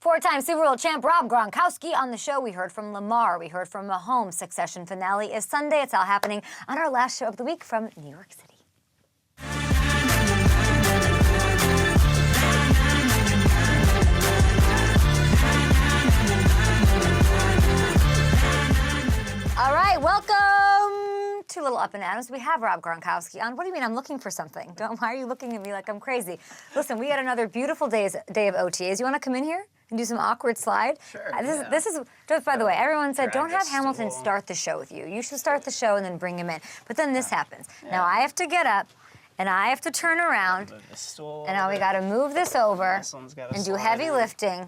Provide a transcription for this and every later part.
Four-time Super Bowl champ Rob Gronkowski on the show. We heard from Lamar. We heard from Mahomes. Succession finale is Sunday. It's all happening on our last show of the week from New York City. All right, welcome to Little Up and Adams. We have Rob Gronkowski on. What do you mean I'm looking for something? Why are you looking at me like I'm crazy? Listen, we had another beautiful day of OTAs. You want to come in here and do some awkward slide? Sure. This is just, by the way, everyone said, don't have Hamilton start the show with you. You should start the show and then bring him in. But then this happens. Yeah. Now I have to get up and I have to turn around. And now we got to move this over and do heavy lifting.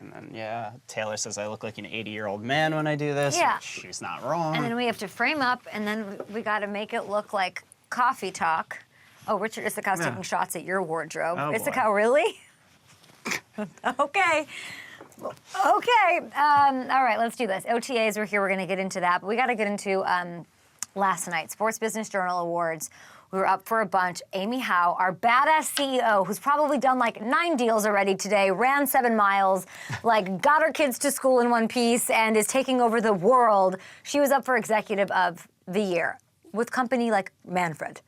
And then, yeah, Taylor says I look like an 80-year-old man when I do this. Yeah. She's not wrong. And then we have to frame up, and then we got to make it look like coffee talk. Oh, Richard Issacha's taking shots at your wardrobe. Oh, Issacha, really? Okay. Okay. All right, let's do this. OTAs are here. We're going to get into that. But we got to get into last night, Sports Business Journal Awards. We were up for a bunch. Amy Howe, our badass CEO, who's probably done like 9 deals already today, ran 7 miles, like got her kids to school in one piece, and is taking over the world. She was up for Executive of the Year with company like Manfred.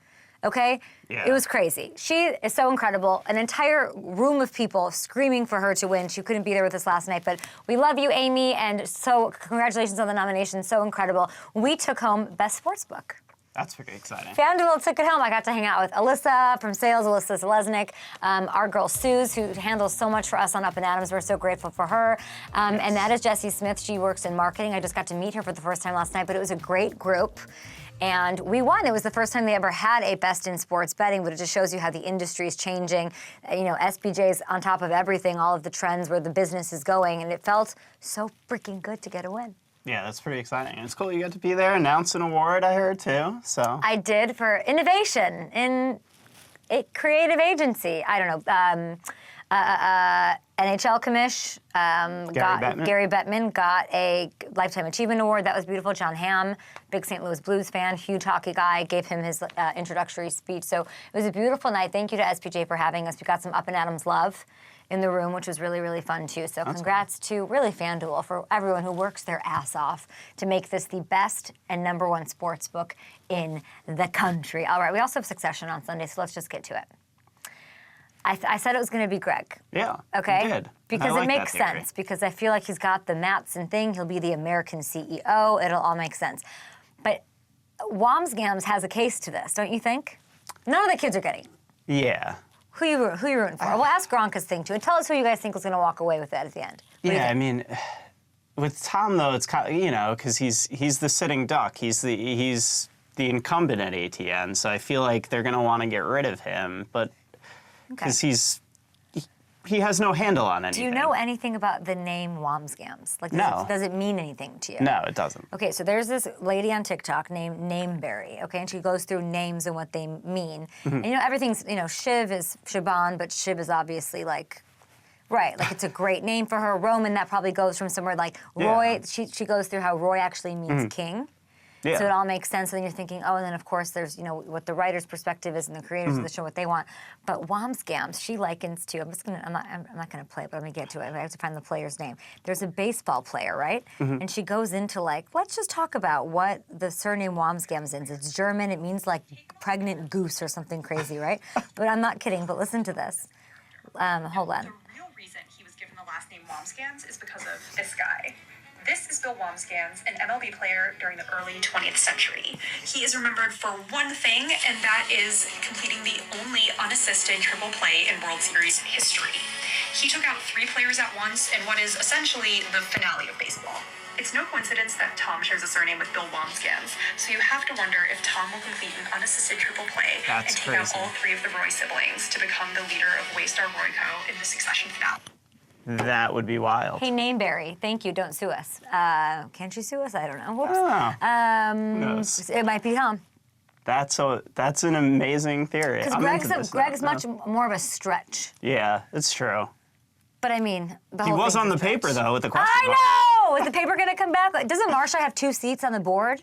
Okay? Yeah. It was crazy. She is so incredible. An entire room of people screaming for her to win. She couldn't be there with us last night, but we love you, Amy, and so congratulations on the nomination. So incredible. We took home Best Sportsbook. That's pretty exciting. FanDuel took it home. I got to hang out with Alyssa from sales, Alyssa Zeleznik, our girl Suze, who handles so much for us on Up and Adams. We're so grateful for her. And that is Jessie Smith. She works in marketing. I just got to meet her for the first time last night, but it was a great group. And we won. It was the first time they ever had a Best in Sports Betting, but it just shows you how the industry is changing. You know, SBJ's on top of everything, all of the trends where the business is going, and it felt so freaking good to get a win. Yeah, that's pretty exciting. It's cool you got to be there, announce an award, I heard, too, so. I did for innovation in a creative agency. I don't know. NHL commish, Gary Bettman got a Lifetime Achievement Award. That was beautiful. John Hamm, big St. Louis Blues fan, huge hockey guy, gave him his introductory speech. So it was a beautiful night. Thank you to SPJ for having us. We got some Up and Adams love in the room, which was really, really fun, too. So congrats to really FanDuel for everyone who works their ass off to make this the best and #1 sports book in the country. All right, we also have Succession on Sunday, so let's just get to it. I said it was going to be Greg. Yeah, okay? you did. Because it makes sense, because I feel like he's got the Mattson thing. He'll be the American CEO. It'll all make sense. But Wamsgams has a case to this, don't you think? None of the kids are getting. Yeah. Who you rooting for? We'll ask Gronka's thing, too, and tell us who you guys think is going to walk away with that at the end. Yeah, I mean, with Tom, though, it's kind of, you know, because he's the sitting duck. He's the incumbent at ATN, so I feel like they're going to want to get rid of him, but because he has no handle on anything. Do you know anything about the name Wamsgams? Like, no. Does it mean anything to you? No, it doesn't. Okay, so there's this lady on TikTok named Nameberry, okay, and she goes through names and what they mean. And, you know, everything's, you know, Shiv is Shiban, but Shiv is obviously, like, right, like, it's a great name for her. Roman, that probably goes from somewhere like Roy. Yeah. She goes through how Roy actually means king. Yeah. So it all makes sense, and then you're thinking, oh, and then of course there's, you know, what the writer's perspective is and the creators of the show, what they want. But Wamsgams, she likens to, I'm not gonna play it, but I'm gonna get to it. I have to find the player's name. There's a baseball player, right? And she goes into like, let's just talk about what the surname Wamsgams is. It's German, it means like pregnant goose or something crazy, right? But I'm not kidding, but listen to this. Hold on. The real reason he was given the last name Wamsgams is because of this guy. This is Bill Wamsgams, an MLB player during the early 20th century. He is remembered for one thing, and that is completing the only unassisted triple play in World Series history. He took out 3 players at once in what is essentially the finale of baseball. It's no coincidence that Tom shares a surname with Bill Wamsgams, so you have to wonder if Tom will complete an unassisted triple play and take out all 3 of the Roy siblings to become the leader of Waystar Royco in the Succession finale. That would be wild. Hey, Nameberry, thank you. Don't sue us. Can she sue us? I don't know. Whoops. Who knows? It might be Tom. That's an amazing theory. Because Greg's much more of a stretch. Yeah, it's true. But I mean, he was on the paper though with the question. I know. Is the paper going to come back? Doesn't Marsha have 2 seats on the board?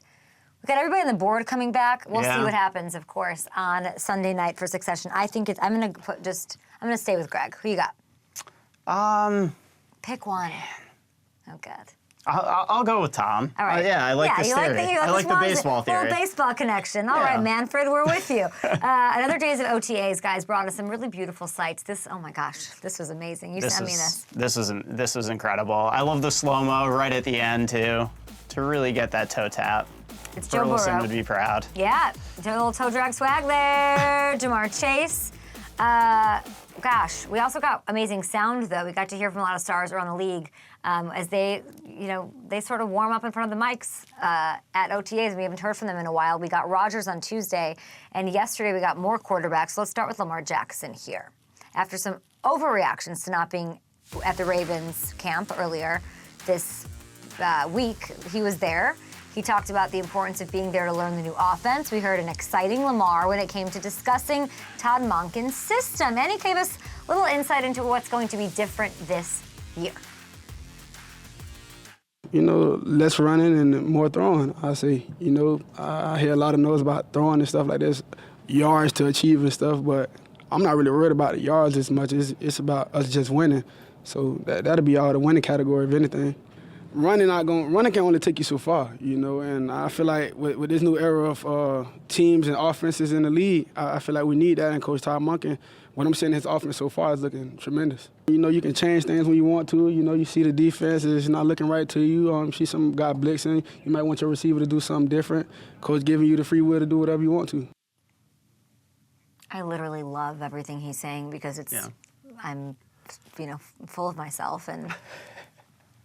We got everybody on the board coming back. We'll see what happens, of course, on Sunday night for Succession. I think I'm going to stay with Greg. Who you got? Pick one. Oh, God. I'll go with Tom. All right. Yeah, I like this theory. I like the baseball theory. Little baseball connection. All right, Manfred, we're with you. Another days of OTAs, guys, brought us some really beautiful sights. Oh my gosh, this was amazing. You sent me this. This was incredible. I love the slow-mo right at the end, too, to really get that toe tap. It's Joe Burrow. Burleson would be proud. Yeah, a little toe drag swag there. Jamar Chase. Gosh, we also got amazing sound, though. We got to hear from a lot of stars around the league as they sort of warm up in front of the mics at OTAs. We haven't heard from them in a while. We got Rodgers on Tuesday, and yesterday we got more quarterbacks. So let's start with Lamar Jackson here. After some overreactions to not being at the Ravens camp earlier this week, he was there. He talked about the importance of being there to learn the new offense. We heard an exciting Lamar when it came to discussing Todd Monken's system, and he gave us a little insight into what's going to be different this year. Less running and more throwing, I say. I hear a lot of noise about throwing and stuff like this, yards to achieve and stuff, but I'm not really worried about the yards as much. It's about us just winning. So that'll be all the winning category, if anything. Running can only take you so far, and I feel like with this new era of teams and offenses in the league, I feel like we need that, and Coach Todd Monken, what I'm seeing his offense so far is looking tremendous. You can change things when you want to. You see the defense is not looking right to you. See some guy blitzing. You might want your receiver to do something different. Coach giving you the free will to do whatever you want to. I literally love everything he's saying because I'm, full of myself and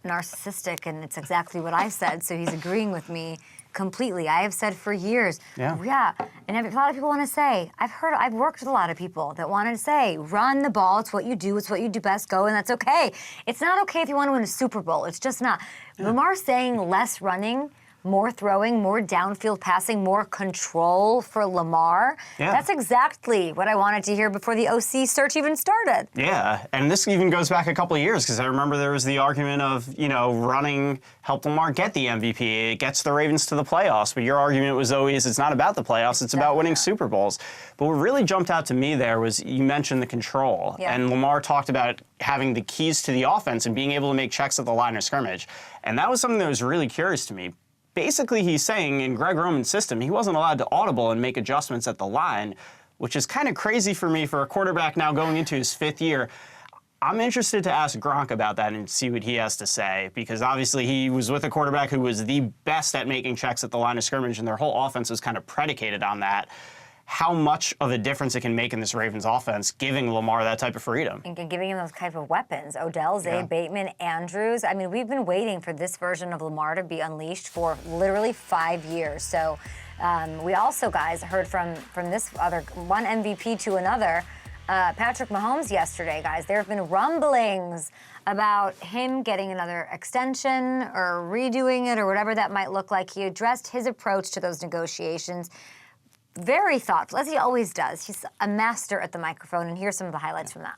narcissistic, and it's exactly what I've said, so he's agreeing with me completely. I have said for years, and a lot of people want to say, I've worked with a lot of people that wanted to say, run the ball, it's what you do best, go, and that's okay. It's not okay if you want to win a Super Bowl, it's just not. Lamar saying less running, more throwing, more downfield passing, more control for Lamar. Yeah. That's exactly what I wanted to hear before the OC search even started. Yeah, and this even goes back a couple of years because I remember there was the argument of, running helped Lamar get the MVP. It gets the Ravens to the playoffs, but your argument was always it's not about the playoffs, it's about winning Super Bowls. But what really jumped out to me there was you mentioned the control, and Lamar talked about having the keys to the offense and being able to make checks at the line of scrimmage. And that was something that was really curious to me. Basically, he's saying in Greg Roman's system, he wasn't allowed to audible and make adjustments at the line, which is kind of crazy for me for a quarterback now going into his 5th year. I'm interested to ask Gronk about that and see what he has to say, because obviously he was with a quarterback who was the best at making checks at the line of scrimmage, and their whole offense was kind of predicated on that. How much of a difference it can make in this Ravens offense, giving Lamar that type of freedom. And giving him those type of weapons. Odell, Zay, Bateman, Andrews. I mean, we've been waiting for this version of Lamar to be unleashed for literally 5 years. So we also, guys, heard from this other one MVP to another. Patrick Mahomes yesterday, guys. There have been rumblings about him getting another extension or redoing it or whatever that might look like. He addressed his approach to those negotiations. Very thoughtful, as he always does. He's a master at the microphone, and here's some of the highlights from that.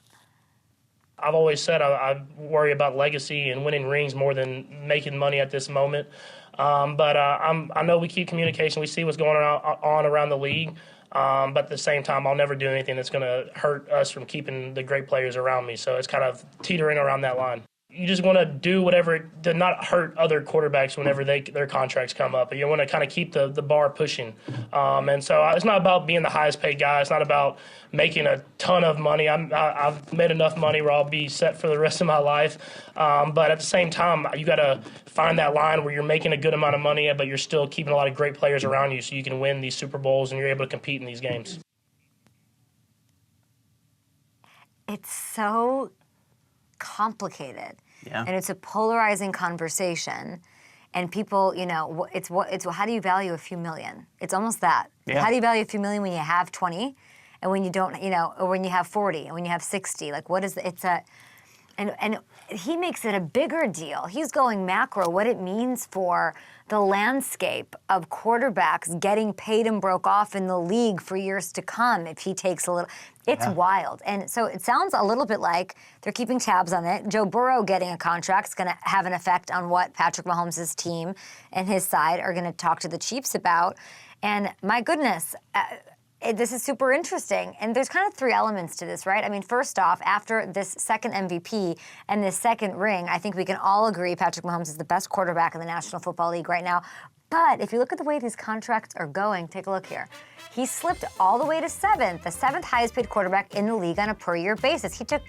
I've always said I worry about legacy and winning rings more than making money at this moment. But I know we keep communication. We see what's going on around the league. But at the same time, I'll never do anything that's going to hurt us from keeping the great players around me. So it's kind of teetering around that line. You just want to do whatever to not hurt other quarterbacks whenever their contracts come up. You want to kind of keep the bar pushing. And so it's not about being the highest paid guy. It's not about making a ton of money. I've made enough money where I'll be set for the rest of my life. But at the same time, you got to find that line where you're making a good amount of money, but you're still keeping a lot of great players around you so you can win these Super Bowls and you're able to compete in these games. It's so complicated. Yeah. And it's a polarizing conversation. And people, it's how do you value a few million? It's almost that. Yeah. How do you value a few million when you have 20 and when you don't, or when you have 40 and when you have 60? Like, what is and he makes it a bigger deal. He's going macro, what it means for the landscape of quarterbacks getting paid and broke off in the league for years to come if he takes a little. It's wild. And so it sounds a little bit like they're keeping tabs on it. Joe Burrow getting a contract is going to have an effect on what Patrick Mahomes' team and his side are going to talk to the Chiefs about. And my goodness, this is super interesting. And there's kind of three elements to this, right? I mean, first off, after this second MVP and this second ring, I think we can all agree Patrick Mahomes is the best quarterback in the National Football League right now. But if you look at the way these contracts are going, take a look here. He slipped all the way to seventh, the seventh highest paid quarterback in the league on a per year basis. He took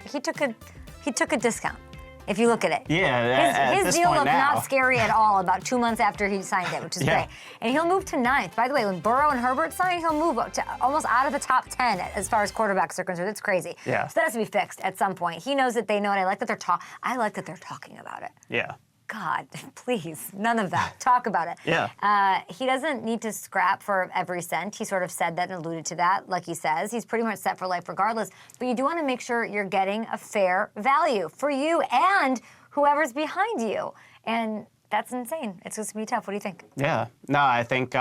a discount. If you look at it. Yeah, his deal looked not scary at all about 2 months after he signed it, which is great. And he'll move to ninth. By the way, when Burrow and Herbert sign, he'll move up to almost out of the top 10 as far as quarterbacks are concerned. It's crazy. Yeah. So that has to be fixed at some point. He knows that they know it. I like that they're talking about it. Yeah. God, please, none of that. Talk about it. Yeah. He doesn't need to scrap for every cent. He sort of said that and alluded to that. Like he says, he's pretty much set for life regardless. But you do want to make sure you're getting a fair value for you and whoever's behind you. And that's insane. It's just going to be tough. What do you think? Yeah. No, I think,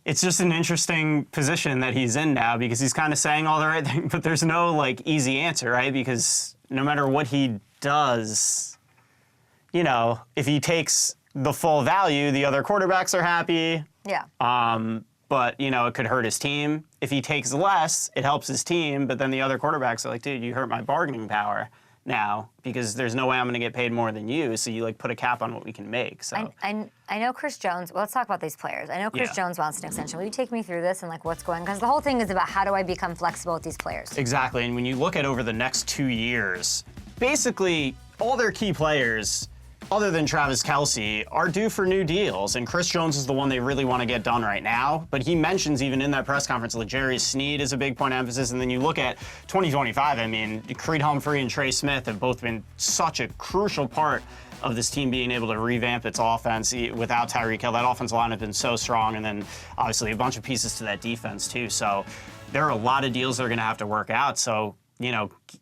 it's just an interesting position that he's in now because he's kind of saying all the right things, but there's no, easy answer, right? Because no matter what he does, if he takes the full value, the other quarterbacks are happy. Yeah. But, it could hurt his team. If he takes less, it helps his team, but then the other quarterbacks are like, dude, you hurt my bargaining power now because there's no way I'm going to get paid more than you, so you, put a cap on what we can make. So I know Chris Jones, well, let's talk about these players. I know Chris Jones wants an extension. Will you take me through this and, what's going on? Because the whole thing is about how do I become flexible with these players? Exactly, and when you look at over the next 2 years, basically all their key players, other than Travis Kelce, are due for new deals, and Chris Jones is the one they really want to get done right now. But he mentions even in that press conference, L'Jarius Sneed is a big point of emphasis, and then you look at 2025, I mean, Creed Humphrey and Trey Smith have both been such a crucial part of this team being able to revamp its offense without Tyreek Hill. That offensive line has been so strong, and then obviously a bunch of pieces to that defense too. So there are a lot of deals that are going to have to work out. So,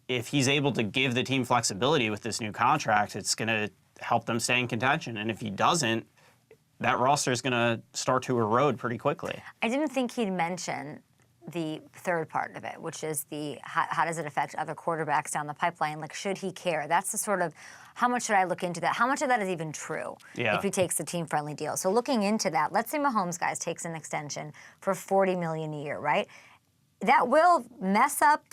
if he's able to give the team flexibility with this new contract, it's going to help them stay in contention. And if he doesn't, that roster is going to start to erode pretty quickly. I didn't think he'd mention the third part of it, which is how does it affect other quarterbacks down the pipeline? Should he care? That's the sort of, how much should I look into that? How much of that is even true if he takes the team-friendly deal? So looking into that, let's say Mahomes, guys, takes an extension for $40 million a year, right? That will mess up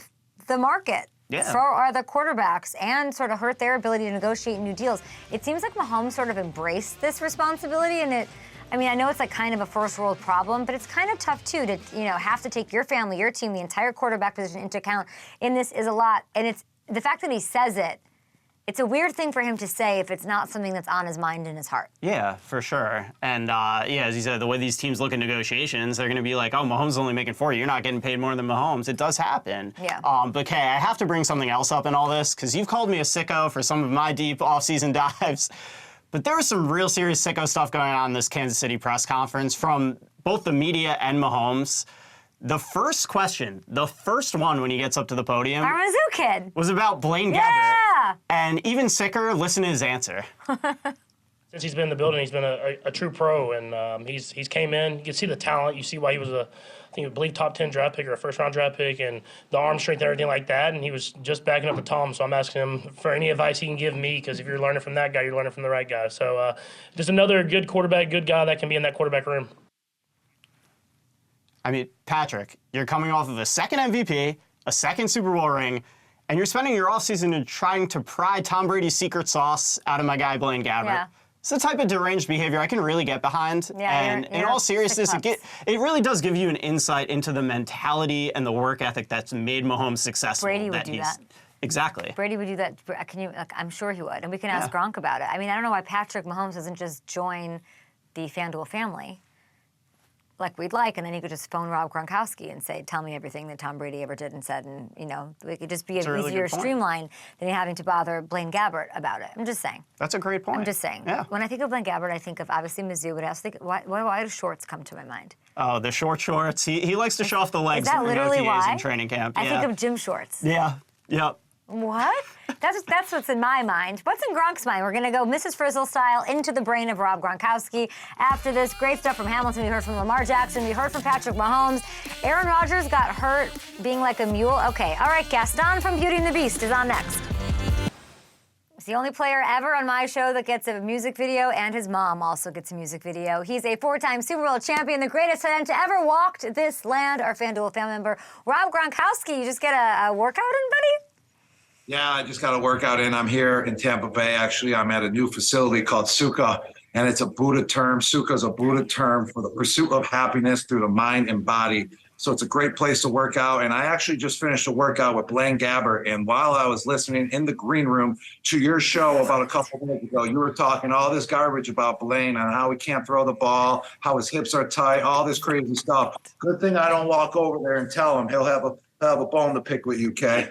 the market. For other quarterbacks and sort of hurt their ability to negotiate new deals. It seems like Mahomes sort of embraced this responsibility, and I know it's kind of a first world problem, but it's kind of tough too to have to take your family, your team, the entire quarterback position into account. And this is a lot, and it's the fact that he says it. It's a weird thing for him to say if it's not something that's on his mind and his heart. Yeah, for sure. And as you said, the way these teams look at negotiations, they're going to be like, oh, Mahomes is only making 40. You're not getting paid more than Mahomes. It does happen. Yeah. But Kay, I have to bring something else up in all this because you've called me a sicko for some of my deep offseason dives. But there was some real serious sicko stuff going on in this Kansas City press conference from both the media and Mahomes. The first question, the first one when he gets up to the podium, kid, was about Blaine Gabbert. And even sicker, listen to his answer. Since he's been in the building, he's been a true pro, and he's came in. You can see the talent. You see why he was I believe top 10 draft pick or a first round draft pick, and the arm strength and everything like that. And he was just backing up to Tom. So I'm asking him for any advice he can give me, because if you're learning from that guy, you're learning from the right guy. So just another good quarterback, good guy that can be in that quarterback room. I mean, Patrick, you're coming off of a second MVP, a second Super Bowl ring, and you're spending your offseason in trying to pry Tom Brady's secret sauce out of my guy, Blaine Gabbert. Yeah. It's the type of deranged behavior I can really get behind. Yeah, and in all seriousness, it really does give you an insight into the mentality and the work ethic that's made Mahomes successful. Brady would do that. Exactly. Brady would do that. I'm sure he would. And we can ask Gronk about it. I mean, I don't know why Patrick Mahomes doesn't just join the FanDuel family like we'd like, and then he could just phone Rob Gronkowski and say, tell me everything that Tom Brady ever did and said, and, it could just be really easier streamlined than having to bother Blaine Gabbert about it. I'm just saying. That's a great point. I'm just saying. Yeah. When I think of Blaine Gabbert, I think of, obviously, Mizzou, but I also think, why do shorts come to my mind? Oh, the short shorts. He likes to show off the legs in OTAs in training camp. I think of gym shorts. Yeah. Yep. What? That's what's in my mind. What's in Gronk's mind? We're going to go Mrs. Frizzle style into the brain of Rob Gronkowski. After this, great stuff from Hamilton. We heard from Lamar Jackson. We heard from Patrick Mahomes. Aaron Rodgers got hurt being like a mule. Okay, all right, Gaston from Beauty and the Beast is on next. the only player ever on my show that gets a music video, and his mom also gets a music video. He's a 4-time Super Bowl champion, the greatest tight end to ever walk this land, our FanDuel family member, Rob Gronkowski. You just get a workout in, buddy? Yeah, I just got a workout in. I'm here in Tampa Bay. Actually, I'm at a new facility called Sukkah, and it's a Buddha term. Sukkah is a Buddha term for the pursuit of happiness through the mind and body. So it's a great place to work out. And I actually just finished a workout with Blaine Gabbert. And while I was listening in the green room to your show about a couple of minutes ago, you were talking all this garbage about Blaine and how he can't throw the ball, how his hips are tight, all this crazy stuff. Good thing I don't walk over there and tell him. He'll have a bone to pick with you, Kay.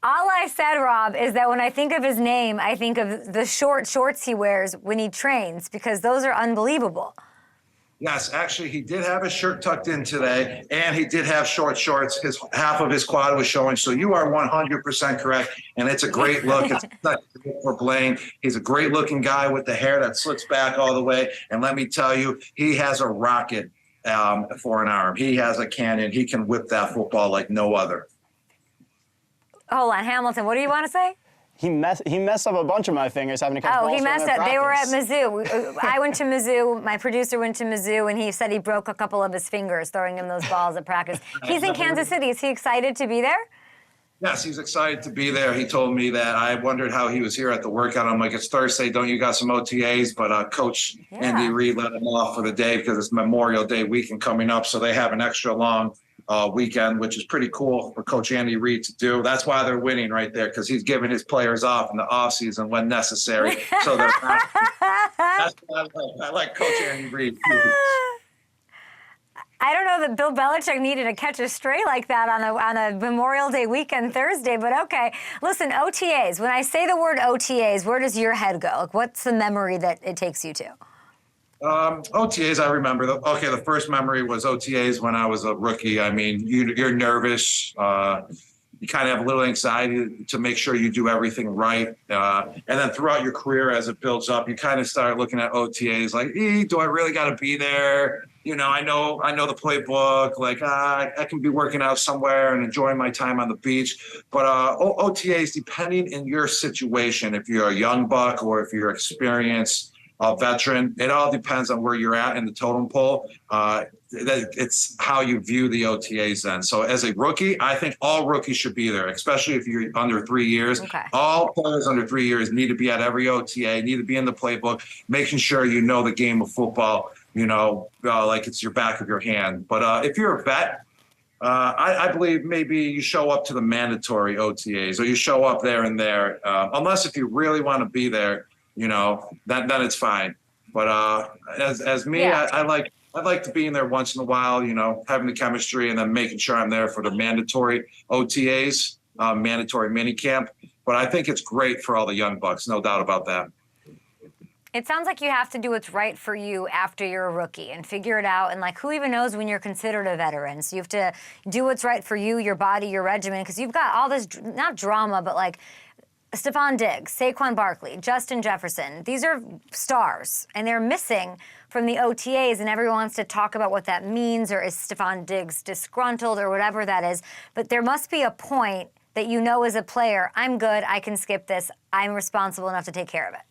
All I said, Rob, is that when I think of his name, I think of the short shorts he wears when he trains, because those are unbelievable. Yes, actually, he did have his shirt tucked in today, and he did have short shorts. Half of his quad was showing. So you are 100% correct, and it's a great look. It's for Blaine. He's a great-looking guy with the hair that slicks back all the way. And let me tell you, he has a rocket for an arm. He has a cannon. He can whip that football like no other. Hold on, Hamilton, what do you want to say? He messed up a bunch of my fingers having to catch balls. Oh, he messed up. They were at practice. Mizzou. I went to Mizzou. My producer went to Mizzou, and he said he broke a couple of his fingers throwing him those balls at practice. He's in Kansas City. Is he excited to be there? Yes, he's excited to be there. He told me that. I wondered how he was here at the workout. I'm like, it's Thursday. Don't you got some OTAs? But Coach Andy Reid let him off for the day because it's Memorial Day weekend coming up. So they have an extra long weekend, which is pretty cool for Coach Andy Reid to do. That's why they're winning right there, because he's giving his players off in the offseason when necessary. So they're that's what I like Coach Andy Reid. I don't know that Bill Belichick needed to catch a stray like that on a Memorial Day weekend Thursday, but okay. Listen, OTAs. When I say the word OTAs, where does your head go? Like, what's the memory that it takes you to? OTAs, I remember. The first memory was OTAs when I was a rookie. I mean, you're nervous. You kind of have a little anxiety to make sure you do everything right. And then throughout your career, as it builds up, you kind of start looking at OTAs like, do I really got to be there? You know, I know the playbook. Like, I can be working out somewhere and enjoying my time on the beach. But OTAs, depending in your situation, if you're a young buck or if you're experienced, a veteran, it all depends on where you're at in the totem pole. It's how you view the OTAs then. So as a rookie, I think all rookies should be there, especially if you're under 3 years. Okay. All players under 3 years need to be at every OTA, need to be in the playbook, making sure you know the game of football, like it's your back of your hand. But if you're a vet, I believe maybe you show up to the mandatory OTAs or you show up there and there, unless if you really want to be there. Then it's fine. But as me, I like to be in there once in a while, having the chemistry and then making sure I'm there for the mandatory OTAs, mandatory minicamp. But I think it's great for all the young bucks, no doubt about that. It sounds like you have to do what's right for you after you're a rookie and figure it out. And like, who even knows when you're considered a veteran? So you have to do what's right for you, your body, your regimen, because you've got all this, not drama, but like, Stephon Diggs, Saquon Barkley, Justin Jefferson. These are stars, and they're missing from the OTAs, and everyone wants to talk about what that means, or is Stephon Diggs disgruntled, or whatever that is. But there must be a point that as a player, I'm good, I can skip this, I'm responsible enough to take care of it.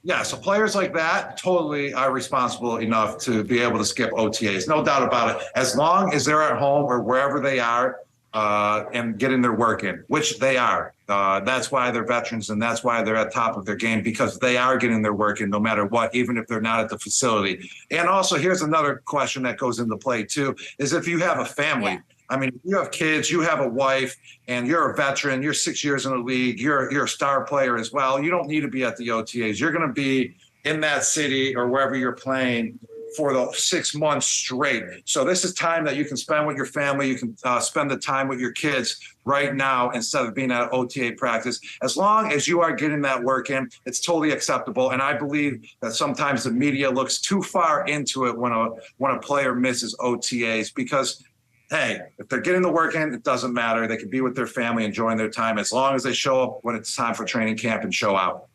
Yeah, so players like that totally are responsible enough to be able to skip OTAs, no doubt about it. As long as they're at home or wherever they are, and getting their work in, which they are. That's why they're veterans, and that's why they're at top of their game, because they are getting their work in no matter what, even if they're not at the facility. And also, here's another question that goes into play, too, is if you have a family. Yeah. I mean, you have kids, you have a wife, and you're a veteran, you're 6 years in the league, you're a star player as well. You don't need to be at the OTAs. You're going to be in that city or wherever you're playing for the 6 months straight. So this is time that you can spend with your family. You can spend the time with your kids right now instead of being at OTA practice. As long as you are getting that work in, it's totally acceptable. And I believe that sometimes the media looks too far into it when a player misses OTAs because, hey, if they're getting the work in, it doesn't matter. They can be with their family, enjoying their time, as long as they show up when it's time for training camp and show out.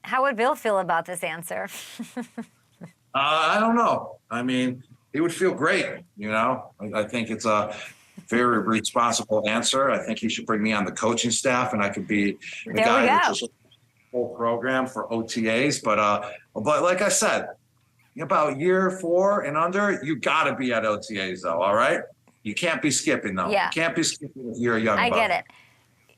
How would Bill feel about this answer? I don't know. I mean, he would feel great, I think it's very responsible answer. I think he should bring me on the coaching staff, and I could be the There guy we that go. just whole program for OTAs. But like I said, about year 4 and under, you got to be at OTAs though. All right, you can't be skipping though. Yeah. You can't be skipping if you're a young I buck. get it.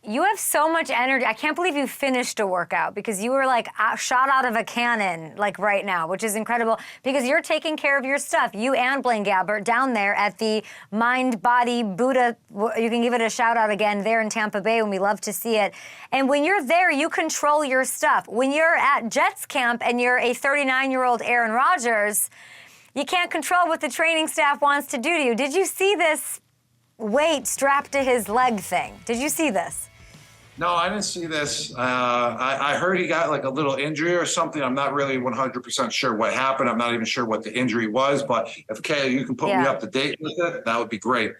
You have so much energy. I can't believe you finished a workout because you were like shot out of a cannon like right now, which is incredible because you're taking care of your stuff. You and Blaine Gabbert down there at the Mind Body Buddha. You can give it a shout out again there in Tampa Bay when we love to see it. And when you're there, you control your stuff. When you're at Jets camp and you're a 39-year-old Aaron Rodgers, you can't control what the training staff wants to do to you. Did you see this weight strapped to his leg thing? Did you see this? No, I didn't see this. I heard he got like a little injury or something. I'm not really 100% sure what happened. I'm not even sure what the injury was. But if Kayla, you can put me up to date with it, that would be great.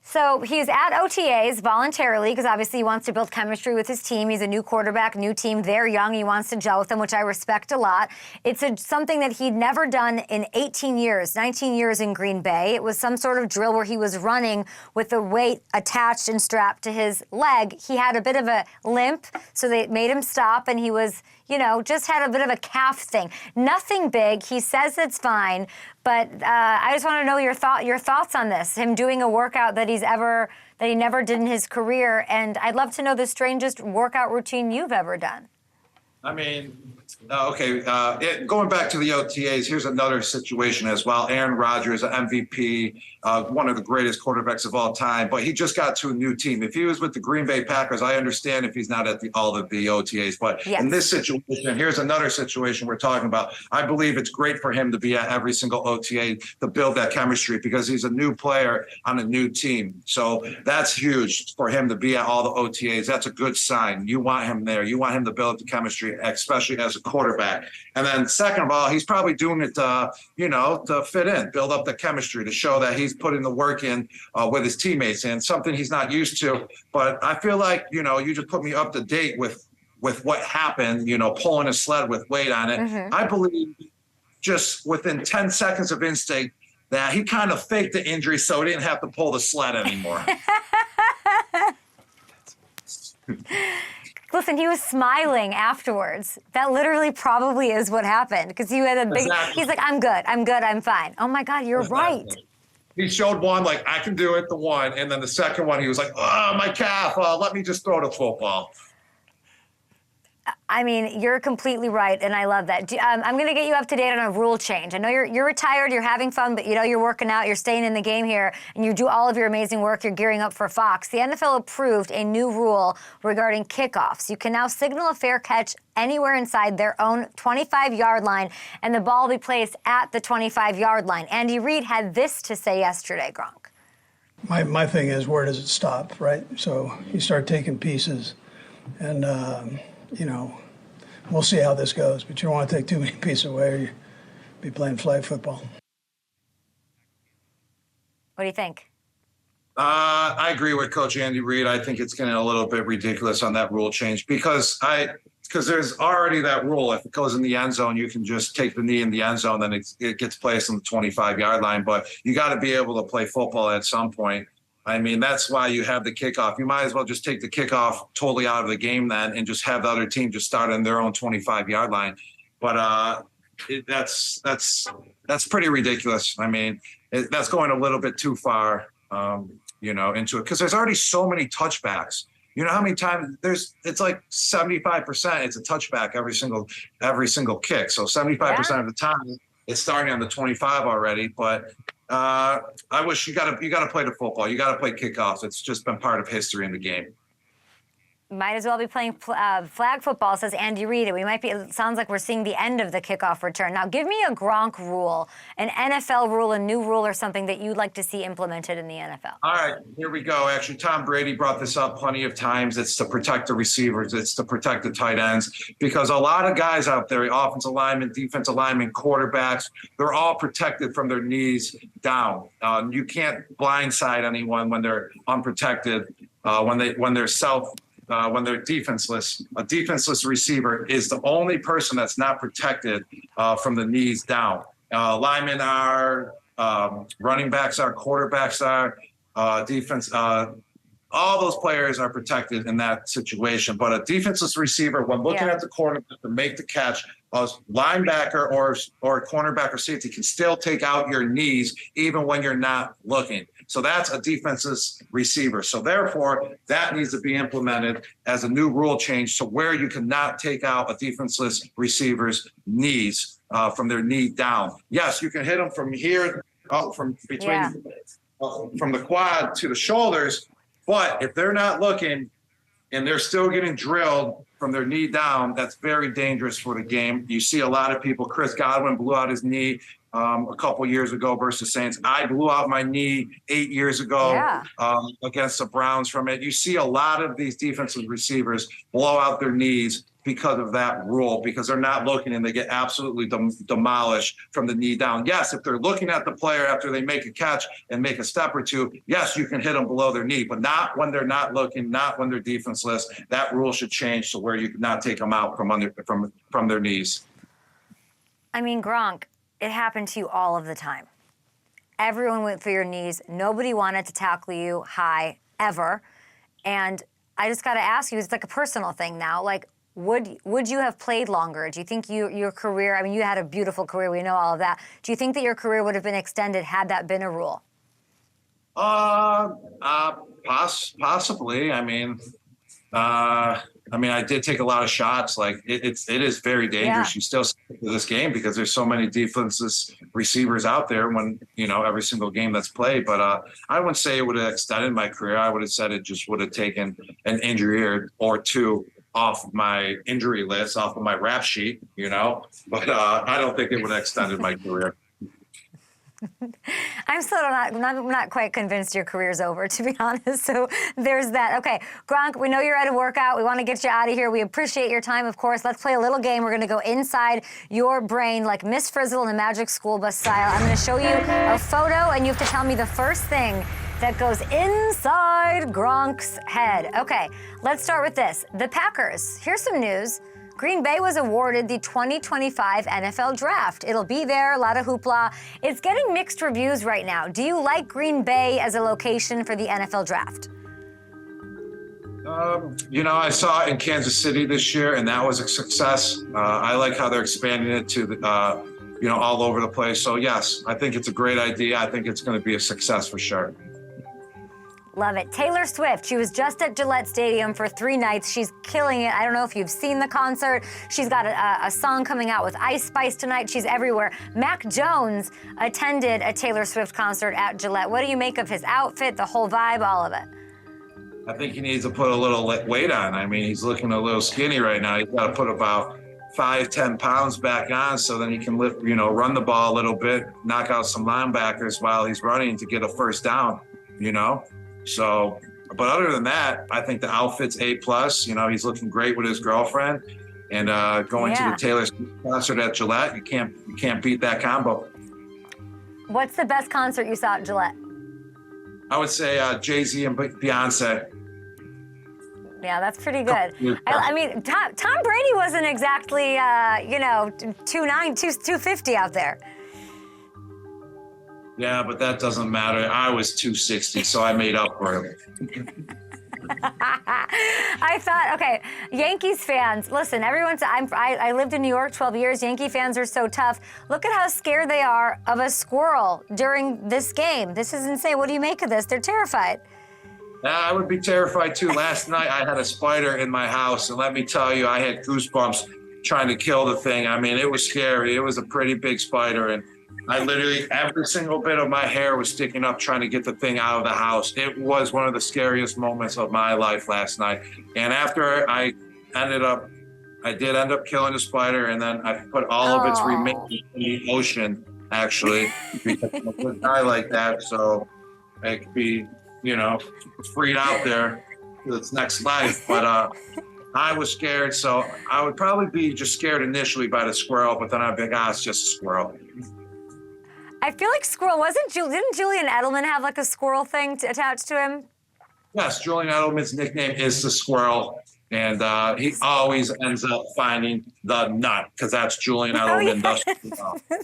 So he's at OTAs voluntarily because obviously he wants to build chemistry with his team. He's a new quarterback, new team. They're young. He wants to gel with them, which I respect a lot. It's something that he'd never done in 18 years, 19 years in Green Bay. It was some sort of drill where he was running with the weight attached and strapped to his leg. He had a bit of a limp, so they made him stop, and he was, just had a bit of a calf thing. Nothing big. He says it's fine. But I just want to know your thoughts on this. Him doing a workout that he never did in his career, and I'd love to know the strangest workout routine you've ever done. I mean, going back to the OTAs, here's another situation as well. Aaron Rodgers, an MVP, one of the greatest quarterbacks of all time, but he just got to a new team. If he was with the Green Bay Packers, I understand if he's not at all of the OTAs, but in this situation, here's another situation we're talking about. I believe it's great for him to be at every single OTA to build that chemistry because he's a new player on a new team. So that's huge for him to be at all the OTAs. That's a good sign. You want him there. You want him to build the chemistry, especially as a quarterback. And then second of all, he's probably doing it to fit in, build up the chemistry, to show that he's putting the work in with his teammates, and something he's not used to. But I feel like, you just put me up to date with what happened, pulling a sled with weight on it. Mm-hmm. I believe just within 10 seconds of instinct that he kind of faked the injury so he didn't have to pull the sled anymore. Listen, he was smiling afterwards. That literally probably is what happened because he had a big. Exactly. He's like, I'm good, I'm fine. Oh my God, you're right. He showed one, like, I can do it, the one, and then the second one, he was like, oh, my calf, let me just throw the football. I mean, you're completely right, and I love that. I'm going to get you up to date on a rule change. I know you're retired, you're having fun, but you're working out, you're staying in the game here, and you do all of your amazing work. You're gearing up for Fox. The NFL approved a new rule regarding kickoffs. You can now signal a fair catch anywhere inside their own 25-yard line, and the ball will be placed at the 25-yard line. Andy Reid had this to say yesterday, Gronk. My thing is, where does it stop, right? So you start taking pieces, and we'll see how this goes, but you don't want to take too many pieces away or you'll be playing flag football. What do you think? I agree with Coach Andy Reid. I think it's getting a little bit ridiculous on that rule change because there's already that rule. If it goes in the end zone, you can just take the knee in the end zone, then it gets placed on the 25-yard line. But you got to be able to play football at some point. I mean, that's why you have the kickoff. You might as well just take the kickoff totally out of the game then and just have the other team just start on their own 25-yard line. But that's pretty ridiculous. I mean, that's going a little bit too far, into it because there's already so many touchbacks. You know how many times it's like 75%. It's a touchback every single kick. So 75% of the time it's starting on the 25 already. But I wish you got to play the football. You got to play kickoffs. It's just been part of history in the game. Might as well be playing flag football, says Andy Reid. It sounds like we're seeing the end of the kickoff return. Now, give me a Gronk rule, an NFL rule, a new rule, or something that you'd like to see implemented in the NFL. All right, here we go. Actually, Tom Brady brought this up plenty of times. It's to protect the receivers. It's to protect the tight ends because a lot of guys out there, offensive linemen, defensive linemen, quarterbacks, they're all protected from their knees down. You can't blindside anyone when they're unprotected, when they're defenseless. A defenseless receiver is the only person that's not protected from the knees down. Linemen are, running backs are, quarterbacks are. defense. All those players are protected in that situation. But a defenseless receiver, when looking at the cornerback to make the catch, a linebacker or a cornerback or safety can still take out your knees even when you're not looking. So that's a defenseless receiver. So therefore, that needs to be implemented as a new rule change to where you cannot take out a defenseless receiver's knees from their knee down. Yes, you can hit them from here, from between, from the quad to the shoulders. But if they're not looking and they're still getting drilled from their knee down, that's very dangerous for the game. You see a lot of people. Chris Godwin blew out his knee a couple years ago versus Saints. I blew out my knee 8 years ago against the Browns from it. You see a lot of these defensive receivers blow out their knees because of that rule, because they're not looking and they get absolutely demolished from the knee down. Yes, if they're looking at the player after they make a catch and make a step or two, yes, you can hit them below their knee, but not when they're not looking, not when they're defenseless. That rule should change to where you cannot take them out from their knees. I mean, Gronk, it happened to you all of the time. Everyone went for your knees. Nobody wanted to tackle you high ever. And I just got to ask you, it's like a personal thing now. Like, would you have played longer? Do you think your career, I mean, you had a beautiful career, we know all of that. Do you think that your career would have been extended had that been a rule? Possibly. I mean, I did take a lot of shots. Like it is very dangerous. You still stick to this game because there's so many defenseless receivers out there when, every single game that's played. But I wouldn't say it would have extended my career. I would have said it just would have taken an injury or two off my injury list, off of my rap sheet, but I don't think it would have extended my career. I'm still not quite convinced your career's over, to be honest. So there's that. Okay, Gronk, we know you're at a workout. We want to get you out of here. We appreciate your time, of course. Let's play a little game. We're going to go inside your brain like Miss Frizzle in the Magic School Bus style. I'm going to show you a photo, and you have to tell me the first thing that goes inside Gronk's head. Okay, let's start with this. The Packers. Here's some news. Green Bay was awarded the 2025 NFL Draft. It'll be there, a lot of hoopla. It's getting mixed reviews right now. Do you like Green Bay as a location for the NFL Draft? I saw it in Kansas City this year, and that was a success. I like how they're expanding it to, all over the place. So, yes, I think it's a great idea. I think it's going to be a success for sure. Love it. Taylor Swift, she was just at Gillette Stadium for 3 nights. She's killing it. I don't know if you've seen the concert. She's got a song coming out with Ice Spice tonight. She's everywhere. Mac Jones attended a Taylor Swift concert at Gillette. What do you make of his outfit, the whole vibe, all of it? I think he needs to put a little weight on. I mean, he's looking a little skinny right now. He's got to put about 5-10 pounds back on so then he can lift, run the ball a little bit, knock out some linebackers while he's running to get a first down, So, but other than that, I think the outfit's A+. He's looking great with his girlfriend, and going to the Taylor Swift concert at Gillette, you can't beat that combo. What's the best concert you saw at Gillette? I would say Jay-Z and Beyonce. Yeah, that's pretty good. I mean, Tom Brady wasn't exactly, 250 out there. Yeah, but that doesn't matter. I was 260, so I made up for it. I thought, okay, Yankees fans, listen, I lived in New York 12 years. Yankee fans are so tough. Look at how scared they are of a squirrel during this game. This is insane. What do you make of this? They're terrified. I would be terrified too. Last night I had a spider in my house, and let me tell you, I had goosebumps trying to kill the thing. I mean, it was scary. It was a pretty big spider, and I literally, every single bit of my hair was sticking up trying to get the thing out of the house. It was one of the scariest moments of my life last night. And after I did end up killing the spider, and then I put all of its remains in the ocean, actually, because I'm a good guy like that. So it could be, freed out there to its next life. But I was scared. So I would probably be just scared initially by the squirrel, but then I'd be like, it's just a squirrel. I feel like squirrel, didn't Julian Edelman have like a squirrel thing attached to him? Yes, Julian Edelman's nickname is the squirrel. And he always ends up finding the nut because that's Julian Edelman.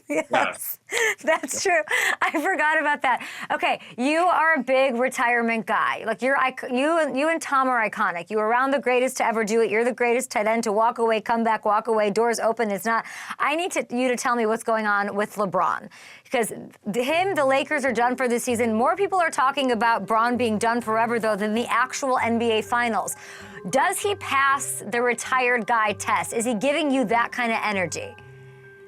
Yes, that's true. I forgot about that. Okay, you are a big retirement guy. Like you and Tom are iconic. You were around the greatest to ever do it. You're the greatest tight end to walk away, come back, walk away, doors open. It's not. I need you to tell me what's going on with LeBron. Because the Lakers are done for this season. More people are talking about Bron being done forever, though, than the actual NBA Finals. Does he pass the retired guy test? Is he giving you that kind of energy?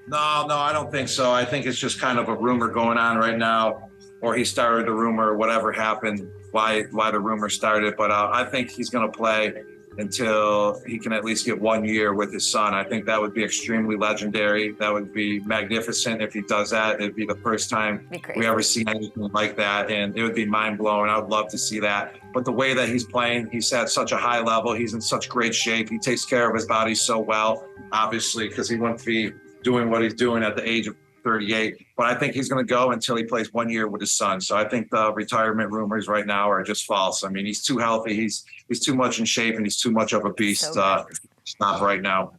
No, I don't think so. I think it's just kind of a rumor going on right now, or he started the rumor, or whatever happened, why the rumor started. But I think he's going to play until he can at least get 1 year with his son. I think that would be extremely legendary. That would be magnificent if he does that. It'd be the first time we ever see anything like that, and it would be mind-blowing. I would love to see that. But the way that he's playing, he's at such a high level. He's in such great shape. He takes care of his body so well, obviously, because he wouldn't be doing what he's doing at the age of 38. But I think he's going to go until he plays 1 year with his son. So I think the retirement rumors right now are just false. I mean, he's too healthy. He's too much in shape, and he's too much of a beast. Stop right now.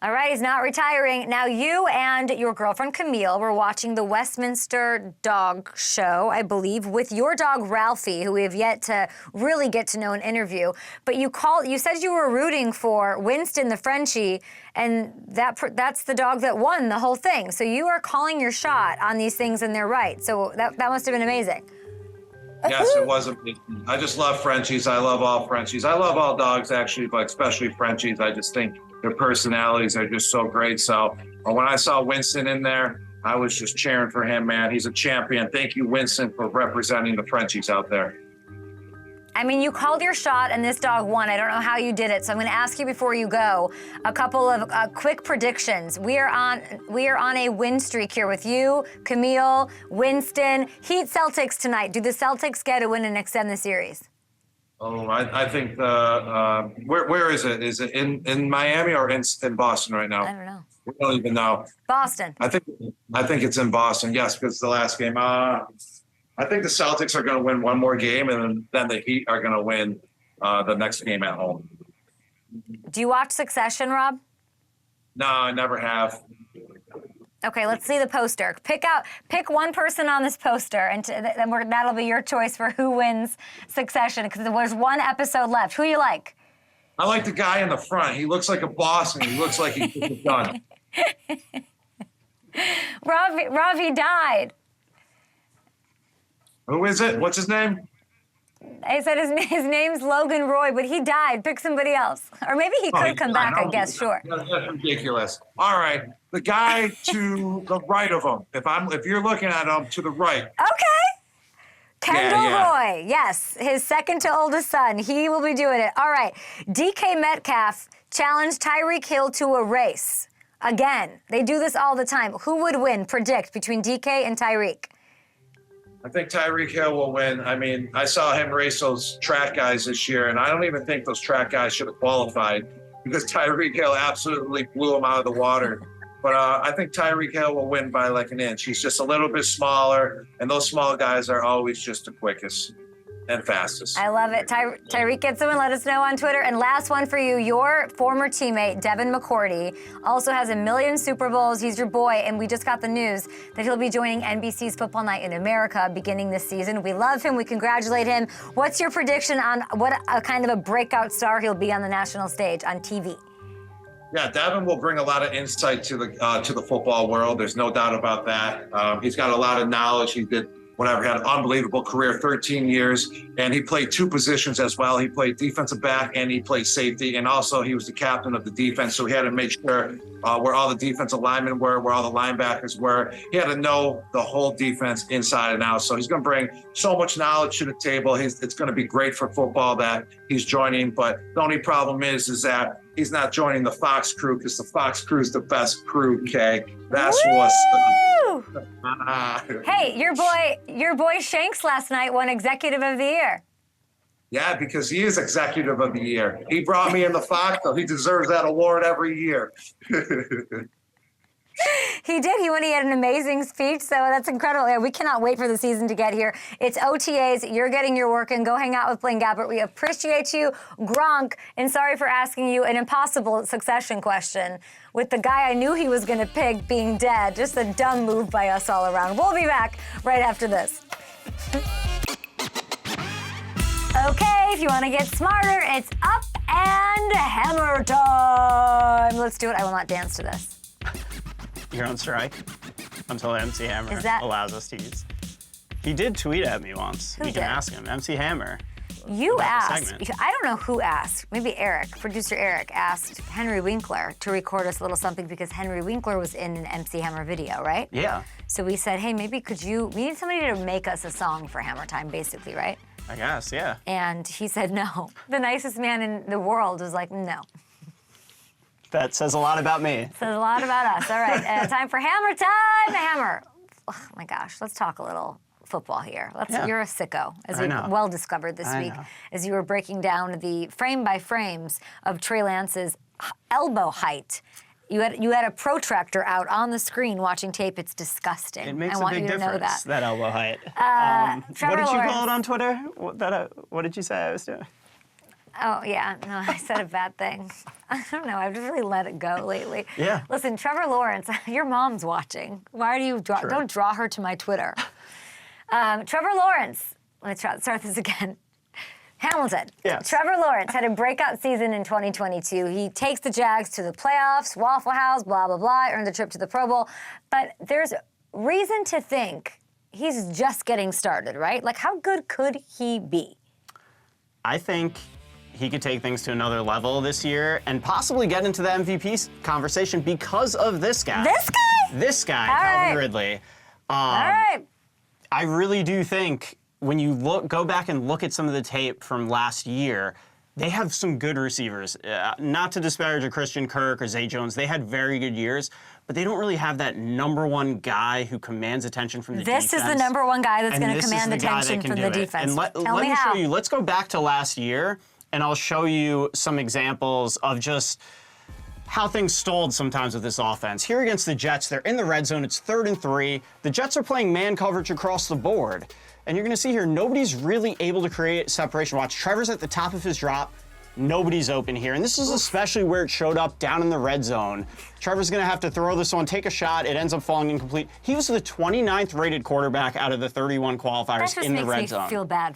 All right, he's not retiring. Now, you and your girlfriend, Camille, were watching the Westminster Dog Show, I believe, with your dog, Ralphie, who we have yet to really get to know and interview. But you said you were rooting for Winston, the Frenchie, and that's the dog that won the whole thing. So you are calling your shot on these things, and they're right. So that must have been amazing. Yes, it was amazing. I just love Frenchies. I love all Frenchies. I love all dogs, actually, but especially Frenchies. I just think their personalities are just so great. So when I saw Winston in there, I was just cheering for him, man. He's a champion. Thank you, Winston, for representing the Frenchies out there. I mean, you called your shot and this dog won. I don't know how you did it, so I'm going to ask you before you go a couple of quick predictions. We are on a win streak here with you, Camille, Winston. Heat Celtics tonight. Do the Celtics get a win and extend the series? Oh, I think where is it? Is it in Miami or in Boston right now? I don't know. We don't even know. Boston. I think it's in Boston. Yes, because the last game. I think the Celtics are going to win one more game, and then the Heat are going to win the next game at home. Do you watch Succession, Rob? No, I never have. Okay, let's see the poster. Pick one person on this poster, and that'll be your choice for who wins Succession, because there's one episode left. Who you like? I like the guy in the front. He looks like a boss, and he looks like he gets it done. Ravi died. Who is it? What's his name? I said his name's Logan Roy, but he died. Pick somebody else. Or maybe he could come back, I guess, sure. That's ridiculous. All right. The guy to the right of him. If you're looking at him, to the right. Okay. Kendall Roy. Yes, his second to oldest son. He will be doing it. All right. DK Metcalf challenged Tyreek Hill to a race. Again, they do this all the time. Who would win? Predict between DK and Tyreek. I think Tyreek Hill will win. I mean, I saw him race those track guys this year, and I don't even think those track guys should have qualified because Tyreek Hill absolutely blew him out of the water. But I think Tyreek Hill will win by like an inch. He's just a little bit smaller, and those small guys are always just the quickest and fastest. I love it. Tyreek gets them, and let us know on Twitter. And last one for you, your former teammate, Devin McCourty, also has 1 million Super Bowls. He's your boy, and we just got the news that he'll be joining NBC's Football Night in America beginning this season. We love him. We congratulate him. What's your prediction on what a kind of a breakout star he'll be on the national stage on TV? Yeah, Devin will bring a lot of insight to the football world. There's no doubt about that. He's got a lot of knowledge. He had an unbelievable career, 13 years, and he played 2 positions as well. He played defensive back and he played safety, and also he was the captain of the defense, so he had to make sure where all the defensive linemen were, where all the linebackers were. He had to know the whole defense inside and out, so he's going to bring so much knowledge to the table. It's going to be great for football that he's joining, but the only problem is that he's not joining the Fox crew because the Fox crew is the best crew, okay? That's what's Hey, your boy Shanks last night won Executive of the Year. Yeah, because he is Executive of the Year. He brought me in the Fox, so he deserves that award every year. He did. He had an amazing speech, so that's incredible. Yeah, we cannot wait for the season to get here. It's OTAs. You're getting your work in. Go hang out with Blaine Gabbert. We appreciate you, Gronk, and sorry for asking you an impossible succession question with the guy I knew he was going to pick being dead. Just a dumb move by us all around. We'll be back right after this. Okay, if you want to get smarter, it's up and hammer time. Let's do it. I will not dance to this. You're on strike until MC Hammer Is that- allows us to use. He did tweet at me once. Who You can did? ask him. MC Hammer. You About the asked, segment. I don't know who asked, maybe Eric, producer Eric, asked Henry Winkler to record us a little something because Henry Winkler was in an MC Hammer video, right? Yeah, So we said, hey, maybe we need somebody to make us a song for Hammer Time, basically, right? I guess, yeah. And he said no. The nicest man in the world was like, no. That says a lot about me. Says a lot about us. All right, time for Hammer Time. Hammer. Oh my gosh, let's talk a little football here. Yeah. You're a sicko, as I we know. well discovered this I week, know. as you were breaking down the frame by frames of Trey Lance's elbow height. You had a protractor out on the screen watching tape. It's disgusting. It makes I a want big you to know difference, that. elbow height. Trevor What did you Lawrence. call it on Twitter? What did you say I was doing? Oh, yeah. No, I said a bad thing. I don't know. I've just really let it go lately. Yeah. Listen, Trevor Lawrence, your mom's watching. Why do you True. don't draw her to my Twitter? Trevor Lawrence. Let's start this again. Hamilton. Yes. Trevor Lawrence had a breakout season in 2022. He takes the Jags to the playoffs, Waffle House, blah, blah, blah, earned the trip to the Pro Bowl. But there's reason to think he's just getting started, right? Like, how good could he be? I think he could take things to another level this year and possibly get into the MVP conversation because of this guy. This guy? This guy, All Calvin right. Ridley. All right. I really do think when you go back and look at some of the tape from last year, they have some good receivers. Not to disparage a Christian Kirk or Zay Jones, they had very good years, but they don't really have that number one guy who commands attention from the defense. This is the number one guy that's And going to this is command the guy that attention can from do the it. defense. And let Tell me me how. show you. Let's go back to last year, and I'll show you some examples of just how things stalled sometimes with this offense. Here against the Jets, they're in the red zone. It's 3rd and 3. The Jets are playing man coverage across the board. And you're going to see here, nobody's really able to create separation. Watch, Trevor's at the top of his drop. Nobody's open here. And this is especially where it showed up down in the red zone. Trevor's going to have to throw this one, take a shot. It ends up falling incomplete. He was the 29th rated quarterback out of the 31 That qualifiers just in the makes red me zone. feel bad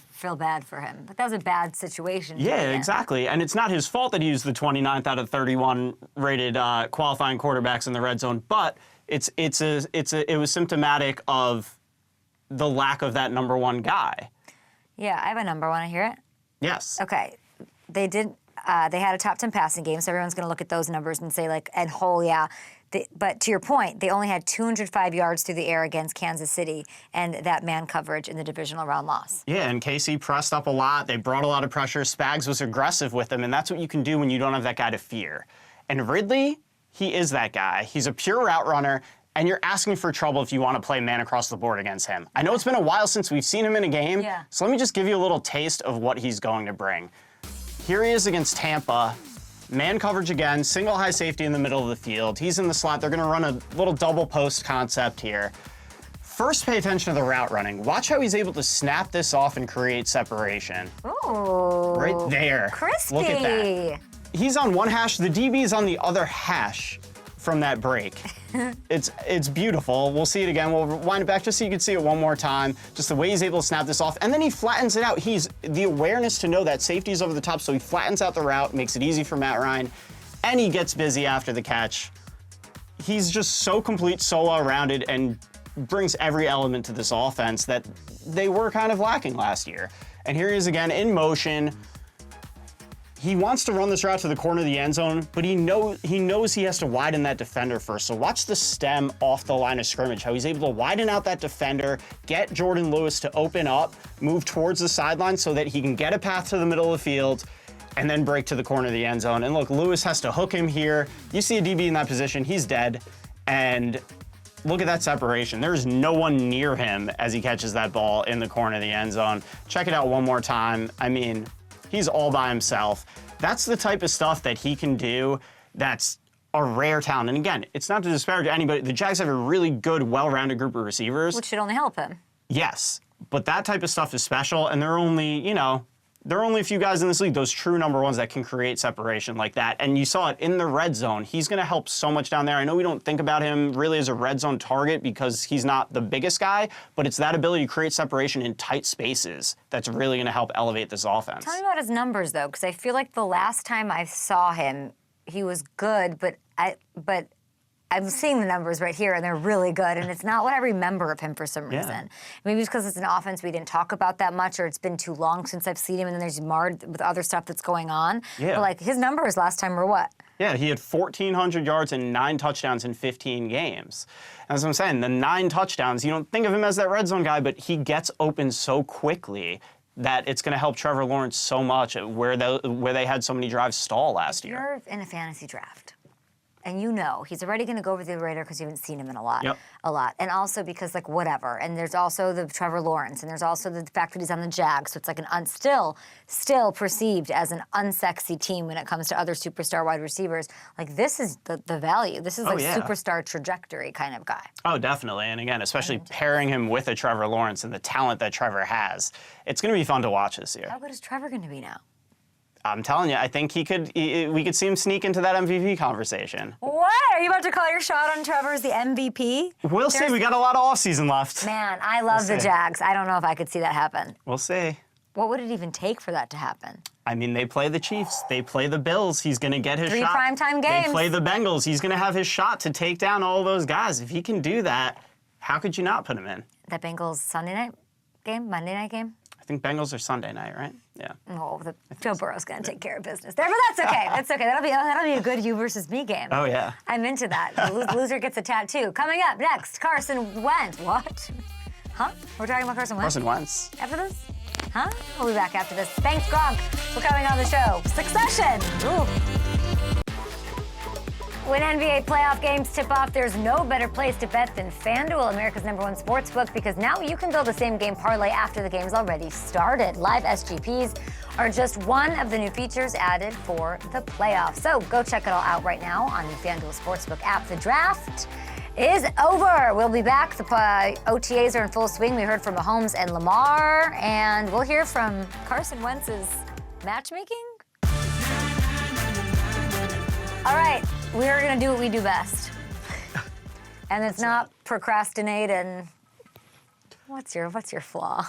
for him. But that was a bad situation. to be Yeah, in. exactly. And it's not his fault that he was the 29th out of 31 rated qualifying quarterbacks in the red zone, but it was symptomatic of the lack of that number one guy. Yeah, I have a number. Want to hear it? Yes. Okay. They did. They had a top 10 passing game, so everyone's going to look at those numbers and say, like, and whole, yeah. But to your point, they only had 205 yards through the air against Kansas City and that man coverage in the divisional round loss. Yeah, and KC pressed up a lot. They brought a lot of pressure. Spags was aggressive with them, and that's what you can do when you don't have that guy to fear. And Ridley, he is that guy. He's a pure route runner, and you're asking for trouble if you want to play man across the board against him. I know it's been a while since we've seen him in a game, Yeah. so let me just give you a little taste of what he's going to bring. Here he is against Tampa. Man coverage again, single high safety in the middle of the field. He's in the slot. They're going to run a little double post concept here. First, pay attention to the route running. Watch how he's able to snap this off and create separation. Ooh. Right there. Crispy. Look at that. He's on one hash, the DB is on the other hash from that break. It's beautiful. We'll see it again. We'll wind it back just so you can see it one more time. Just the way he's able to snap this off. And then he flattens it out. He's the awareness to know that safety is over the top, so he flattens out the route, makes it easy for Matt Ryan, and he gets busy after the catch. He's just so complete, so well-rounded, and brings every element to this offense that they were kind of lacking last year. And here he is again in motion. He wants to run this route to the corner of the end zone, but he knows he has to widen that defender first. So watch the stem off the line of scrimmage, how he's able to widen out that defender, get Jordan Lewis to open up, move towards the sideline so that he can get a path to the middle of the field, and then break to the corner of the end zone. And look, Lewis has to hook him here. You see a DB in that position, he's dead. And look at that separation. There's no one near him as he catches that ball in the corner of the end zone. Check it out one more time. I mean, he's all by himself. That's the type of stuff that he can do that's a rare talent. And again, it's not to disparage anybody. The Jags have a really good, well-rounded group of receivers. Which should only help him. Yes, but that type of stuff is special, and there are only, there are only a few guys in this league, those true number ones that can create separation like that. And you saw it in the red zone. He's going to help so much down there. I know we don't think about him really as a red zone target because he's not the biggest guy, but it's that ability to create separation in tight spaces that's really going to help elevate this offense. Tell me about his numbers, though, because I feel like the last time I saw him, he was good, but I'm seeing the numbers right here, and they're really good, and it's not what I remember of him for some reason. Maybe it's because it's an offense we didn't talk about that much, or it's been too long since I've seen him, and then there's marred with other stuff that's going on. Yeah. But, like, his numbers last time were what? Yeah, he had 1,400 yards and 9 touchdowns in 15 games. As I'm saying, the 9 touchdowns, you don't think of him as that red zone guy, but he gets open so quickly that it's going to help Trevor Lawrence so much where they had so many drives stall last year. You're in a fantasy draft, and you know he's already going to go over the radar because you haven't seen him in a lot. And also because, like, whatever. And there's also the Trevor Lawrence, and there's also the fact that he's on the Jags, so it's like an still perceived as an unsexy team when it comes to other superstar wide receivers. Like, this is the value. This is superstar trajectory kind of guy. Oh, definitely. And again, especially pairing him with a Trevor Lawrence and the talent that Trevor has, it's going to be fun to watch this year. How good is Trevor going to be now? I'm telling you, I think we could see him sneak into that MVP conversation. What? Are you about to call your shot on Trevor as the MVP? We'll see. We got a lot of offseason left. Man, I love the Jags. I don't know if I could see that happen. We'll see. What would it even take for that to happen? I mean, they play the Chiefs. They play the Bills. He's going to get his shot. 3 primetime games. They play the Bengals. He's going to have his shot to take down all those guys. If he can do that, how could you not put him in? That Bengals Sunday night game? Monday night game? I think Bengals are Sunday night, right? Yeah. Oh, Joe Burrow's going to take care of business there, but that's okay. That's okay. That'll be a good you versus me game. Oh, yeah. I'm into that. The loser gets a tattoo. Coming up next, Carson Wentz. What? Huh? We're talking about Carson Wentz? Carson Wentz. After this? Huh? We'll be back after this. Thanks, Gronk, for coming on the show. Succession! Ooh. When NBA playoff games tip off, there's no better place to bet than FanDuel, America's #1 sportsbook, because now you can build a same-game parlay after the game's already started. Live SGPs are just one of the new features added for the playoffs. So go check it all out right now on the FanDuel Sportsbook app. The draft is over. We'll be back. The OTAs are in full swing. We heard from Mahomes and Lamar, and we'll hear from Carson Wentz's matchmaking. All right. We're going to do what we do best. And it's not procrastinate and... What's your flaw?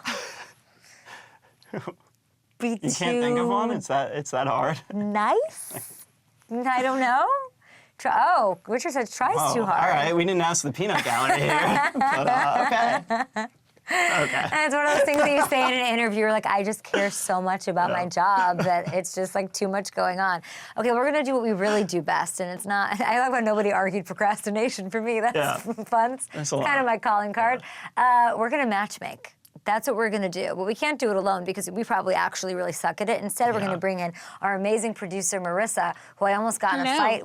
You can't think of one? It's that hard? Nice? I don't know. Richard said tries too hard. All right, we didn't ask the peanut gallery here. But, okay. Okay. And it's one of those things that you say in an interview, you're like, I just care so much about my job that it's just like too much going on. Okay, we're gonna do what we really do best, and it's not, I like when nobody argued procrastination for me. That's fun. It's kind of my calling card. We're gonna matchmake. That's what we're going to do. But we can't do it alone because we probably actually really suck at it. Instead, we're going to bring in our amazing producer, Marissa, who I almost got in a fight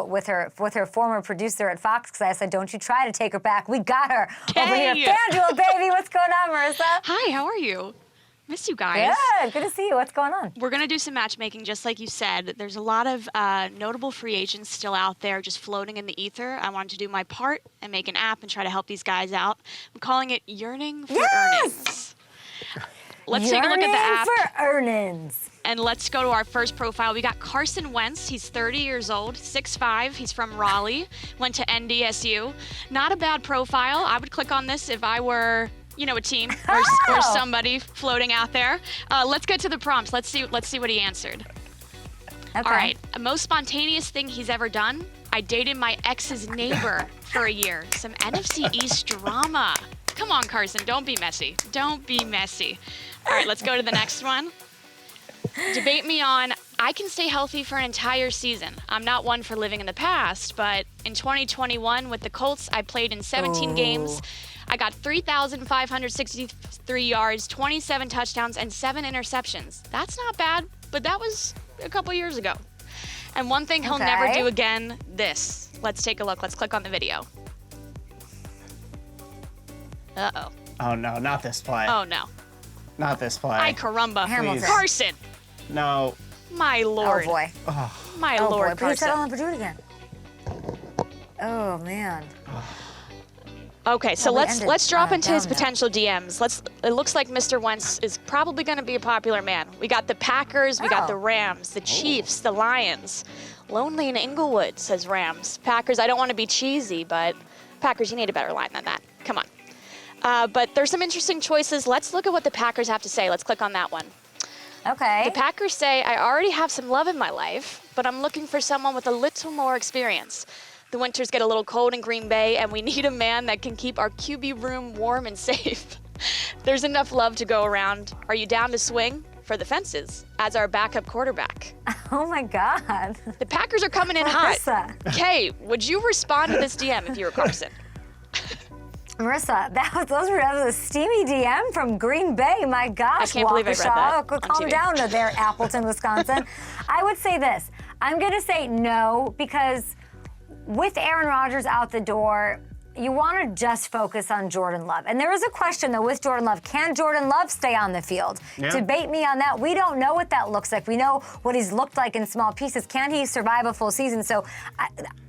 with her former producer at Fox because I said, don't you try to take her back. We got her over here. FanDuel, baby. What's going on, Marissa? Hi, how are you? Miss you guys. Good to see you. What's going on? We're going to do some matchmaking, just like you said. There's a lot of notable free agents still out there just floating in the ether. I wanted to do my part and make an app and try to help these guys out. I'm calling it Yearning for Earnings. Let's take a look at the app. Yearning for Earnings. And let's go to our first profile. We got Carson Wentz. He's 30 years old, 6'5". He's from Raleigh, went to NDSU. Not a bad profile. I would click on this if I were... a team or somebody floating out there. Let's get to the prompts. Let's see what he answered. Okay. All right. Most spontaneous thing he's ever done. I dated my ex's neighbor for a year. Some NFC East drama. Come on, Carson. Don't be messy. Don't be messy. All right. Let's go to the next one. Debate me on, I can stay healthy for an entire season. I'm not one for living in the past, but in 2021 with the Colts, I played in 17 games. I got 3,563 yards, 27 touchdowns, and 7 interceptions. That's not bad, but that was a couple years ago. And one thing he'll never do again, this. Let's take a look. Let's click on the video. Uh-oh. Oh, no, not this play. Oh, no. Not this play. Ay, caramba. Hamilton. Carson. No. My Lord. Oh, boy. My Lord, Please Carson. do it again. Oh man. Okay, so we let's ended, drop into his down now. potential DMs. It looks like Mr. Wentz is probably going to be a popular man. We got the Packers, we got Oh. the Rams, the Chiefs, the Lions. Lonely in Inglewood, says Rams. Packers, I don't want to be cheesy, but Packers, you need a better line than that. Come on. But there's some interesting choices. Let's look at what the Packers have to say. Let's click on that one. Okay. The Packers say, I already have some love in my life, but I'm looking for someone with a little more experience. The winters get a little cold in Green Bay, and we need a man that can keep our QB room warm and safe. There's enough love to go around. Are you down to swing for the fences as our backup quarterback? Oh my God. The Packers are coming in hot. Marissa. Kay, would you respond to this DM if you were Carson? Marissa, that was a steamy DM from Green Bay. My gosh, I can't believe I read that on Calm TV. down there, Appleton, Wisconsin. I would say this. I'm going to say no because with Aaron Rodgers out the door, you want to just focus on Jordan Love. And there is a question, though, with Jordan Love. Can Jordan Love stay on the field? Yeah. Debate me on that. We don't know what that looks like. We know what he's looked like in small pieces. Can he survive a full season? So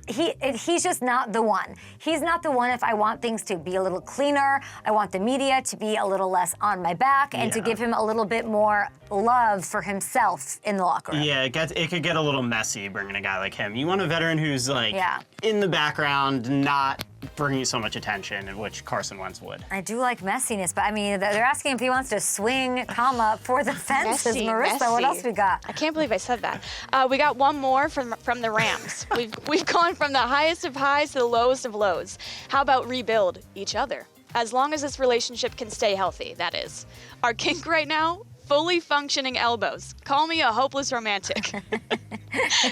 he's just not the one. He's not the one if I want things to be a little cleaner. I want the media to be a little less on my back and to give him a little bit more love for himself in the locker room. Yeah, it could get a little messy bringing a guy like him. You want a veteran who's like in the background, not bringing so much attention, which Carson Wentz would. I do like messiness, but I mean, they're asking if he wants to swing, comma, for the fences. Messy, Marissa, what messy. else we got? I can't believe I said that. We got one more from the Rams. We've gone from the highest of highs to the lowest of lows. How about rebuild each other? As long as this relationship can stay healthy, that is. Our kink right now, fully functioning elbows. Call me a hopeless romantic.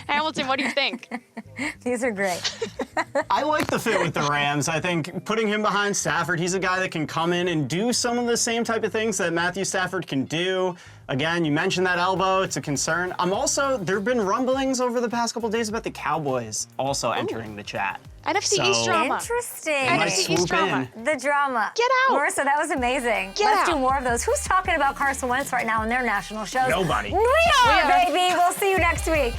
Hamilton, what do you think? These are great. I like the fit with the Rams. I think putting him behind Stafford, he's a guy that can come in and do some of the same type of things that Matthew Stafford can do. Again, you mentioned that elbow. It's a concern. There have been rumblings over the past couple of days about the Cowboys also entering the chat. NFC East drama. Interesting. NFC East drama. The drama. Get out. Marissa, that was amazing. Let's do more of those. Who's talking about Carson Wentz right now on their national shows? Nobody. We are, baby. We'll see you next week.